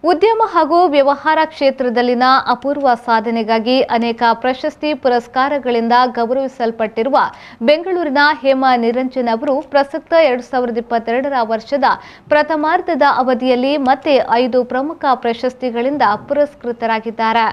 ಉದ್ಯಮ ಹಾಗೂ ವ್ಯವಹಾರ ಕ್ಷೇತ್ರದಲ್ಲಿನ ಅಪೂರ್ವ ಸಾಧನೆಗಾಗಿ ಅನೇಕ ಪ್ರಶಸ್ತಿ ಪುರಸ್ಕಾರಗಳಿಂದ ಗೌರವಿಸಲ್ಪಟ್ಟಿರುವ ಬೆಂಗಳೂರಿನ ಹೇಮಾ ನಿರಂಜನ್ ಅವರು ಪ್ರಸಕ್ತ 2022ರ ವರ್ಷದ ಪ್ರಥಮಾರ್ಧದ ಅವಧಿಯಲ್ಲಿ ಮತ್ತೆ 5 ಪ್ರಮುಖ ಪ್ರಶಸ್ತಿಗಳಿಂದ ಪುರಸ್ಕೃತರಾಗಿದ್ದಾರೆ.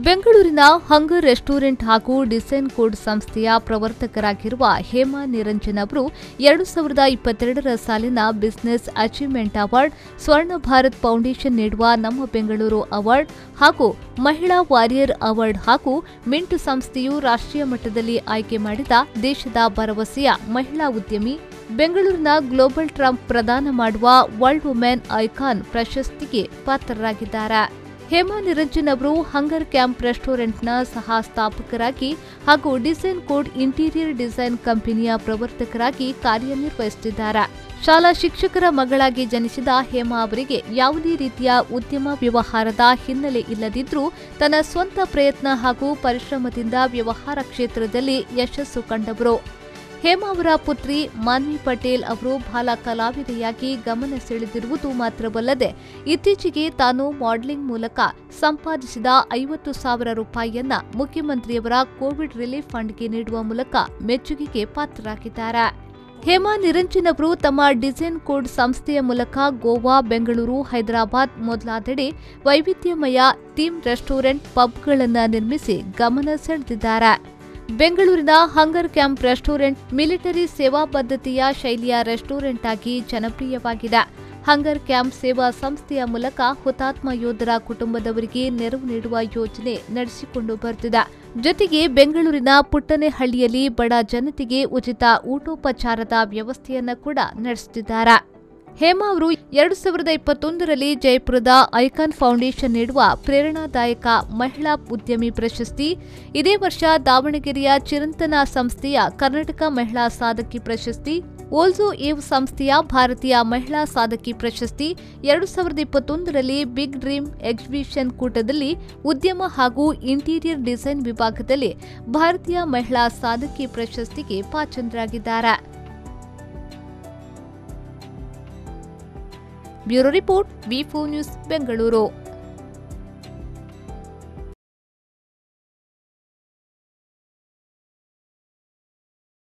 ಬೆಂಗಳೂರಿನ ಹಂಗರ್ ರೆಸ್ಟೋರೆಂಟ್ ಹಾಗೂ ಡಿಸೈನ್ ಕೋಡ್ ಸಂಸ್ಥೆಯ ಪ್ರವರ್ತಕರಾಗಿರುವ ಹೇಮಾ ನಿರಂಜನ್ ಅವರು 2022ರ ಸಾಲಿನ ಬಿಸಿನೆಸ್ ಅಚೀವ್ಮೆಂಟ್ ಅವಾರ್ಡ್, ಸ್ವರ್ಣ ಭಾರತ್ ಫೌಂಡೇಶನ್ ನೀಡುವ ನಮ್ಮ ಬೆಂಗಳೂರು ಅವಾರ್ಡ್ ಹಾಗೂ ಮಹಿಳಾ ವಾರಿಯರ್ ಅವಾರ್ಡ್ ಹಾಗೂ ಮಿಂಟು ಸಂಸ್ಥೆಯು ರಾಷ್ಟ್ರೀಯ ಮಟ್ಟದಲ್ಲಿ ಆಯ್ಕೆ ಮಾಡಿದ ದೇಶದ ಭರವಸೆಯ ಮಹಿಳಾ ಉದ್ಯಮಿ, ಬೆಂಗಳೂರಿನ ಗ್ಲೋಬಲ್ ಟ್ರಂಪ್ ಪ್ರದಾನ ಮಾಡುವ ವರ್ಲ್ಡ್ ವುಮೆನ್ ಐಕಾನ್ ಪ್ರಶಸ್ತಿಗೆ ಪಾತ್ರರಾಗಿದ್ದಾರೆ. ಹೇಮಾ ನಿರಂಜನ್ ಅವರು ಹಂಗರ್ ಕ್ಯಾಂಪ್ ರೆಸ್ಟೋರೆಂಟ್ನ ಸಹ ಸ್ಥಾಪಕರಾಗಿ ಹಾಗೂ ಡಿಸೈನ್ ಕೋಡ್ ಇಂಟೀರಿಯರ್ ಡಿಸೈನ್ ಕಂಪನಿಯ ಪ್ರವರ್ತಕರಾಗಿ ಕಾರ್ಯನಿರ್ವಹಿಸುತ್ತಿದ್ದಾರೆ. ಶಾಲಾ ಶಿಕ್ಷಕರ ಮಗಳಾಗಿ ಜನಿಸಿದ ಹೇಮಾ ಅವರಿಗೆ ಯಾವುದೇ ರೀತಿಯ ಉದ್ಯಮ ವ್ಯವಹಾರದ ಹಿನ್ನೆಲೆ ಇಲ್ಲದಿದ್ದರೂ ತನ್ನ ಸ್ವಂತ ಪ್ರಯತ್ನ ಹಾಗೂ ಪರಿಶ್ರಮದಿಂದ ವ್ಯವಹಾರ ಕ್ಷೇತ್ರದಲ್ಲಿ ಯಶಸ್ಸು ಕಂಡವರು. ಹೇಮಾ ಅವರ ಪುತ್ರಿ ಮಾನ್ವಿ ಪಟೇಲ್ ಅವರು ಬಾಲ ಕಲಾವಿದೆಯಾಗಿ ಗಮನ ಸೆಳೆದಿರುವುದು ಮಾತ್ರವಲ್ಲದೆ ಇತ್ತೀಚೆಗೆ ತಾನು ಮಾಡೆಲಿಂಗ್ ಮೂಲಕ ಸಂಪಾದಿಸಿದ 50,000 ರೂಪಾಯಿಯನ್ನ ಮುಖ್ಯಮಂತ್ರಿಯವರ ಕೋವಿಡ್ ರಿಲೀಫ್ ಫಂಡ್ಗೆ ನೀಡುವ ಮೂಲಕ ಮೆಚ್ಚುಗೆಗೆ ಪಾತ್ರರಾಗಿದ್ದಾರೆ. ಹೇಮಾ ನಿರಂಜನ್ ಅವರು ತಮ್ಮ ಡಿಸೈನ್ ಕೋಡ್ ಸಂಸ್ಥೆಯ ಮೂಲಕ ಗೋವಾ, ಬೆಂಗಳೂರು, ಹೈದರಾಬಾದ್ ಮೊದಲಾದೆಡೆ ವೈವಿಧ್ಯಮಯ ಥೀಮ್ ರೆಸ್ಟೋರೆಂಟ್, ಪಬ್ಗಳನ್ನು ನಿರ್ಮಿಸಿ ಗಮನ ಸೆಳೆದಿದ್ದಾರೆ. ಬೆಂಗಳೂರಿನ ಹಂಗರ್ ಕ್ಯಾಂಪ್ ರೆಸ್ಟೋರೆಂಟ್ ಮಿಲಿಟರಿ ಸೇವಾ ಪದ್ಧತಿಯ ಶೈಲಿಯ ರೆಸ್ಟೋರೆಂಟ್ ಆಗಿ ಜನಪ್ರಿಯವಾಗಿದೆ. ಹಂಗರ್ ಕ್ಯಾಂಪ್ ಸೇವಾ ಸಂಸ್ಥೆಯ ಮೂಲಕ ಹುತಾತ್ಮ ಯೋಧರ ಕುಟುಂಬದವರಿಗೆ ನೆರವು ನೀಡುವ ಯೋಜನೆ ನಡೆಸಿಕೊಂಡು ಬರುತ್ತಿದೆ. ಜೊತೆಗೆ ಬೆಂಗಳೂರಿನ ಪುಟ್ಟನೆಹಳ್ಳಿಯಲ್ಲಿ ಬಡ ಜನತೆಗೆ ಉಚಿತ ಊಟೋಪಚಾರದ ವ್ಯವಸ್ಥೆಯನ್ನು ಕೂಡ ನಡೆಸುತ್ತಿದ್ದಾರೆ. ಹೇಮಾ ಅವರು 2021ರಲ್ಲಿ ಜಯಪುರದ ಐಕಾನ್ ಫೌಂಡೇಶನ್ ನೀಡುವ ಪ್ರೇರಣಾದಾಯಕ ಮಹಿಳಾ ಉದ್ಯಮಿ ಪ್ರಶಸ್ತಿ, ಇದೇ ವರ್ಷ ದಾವಣಗೆರೆಯ ಚಿರಂತನ ಸಂಸ್ಥೆಯ ಕರ್ನಾಟಕ ಮಹಿಳಾ ಸಾಧಕಿ ಪ್ರಶಸ್ತಿ, ಓಲ್ಸೋ ಏವ್ ಸಂಸ್ಥೆಯ ಭಾರತೀಯ ಮಹಿಳಾ ಸಾಧಕಿ ಪ್ರಶಸ್ತಿ, 2021ರಲ್ಲಿ ಬಿಗ್ ಡ್ರೀಮ್ ಎಕ್ಸಿಬಿಷನ್ ಕೂಟದಲ್ಲಿ ಉದ್ಯಮ ಹಾಗೂ ಇಂಟೀರಿಯರ್ ಡಿಸೈನ್ ವಿಭಾಗದಲ್ಲಿ ಭಾರತೀಯ ಮಹಿಳಾ ಸಾಧಕಿ ಪ್ರಶಸ್ತಿಗೆ ಪಾತ್ರರಾಗಿದ್ದಾರೆ. ಬ್ಯೂರೋ ರಿಪೋರ್ಟ್, ವಿ4 ನ್ಯೂಸ್, ಬೆಂಗಳೂರು.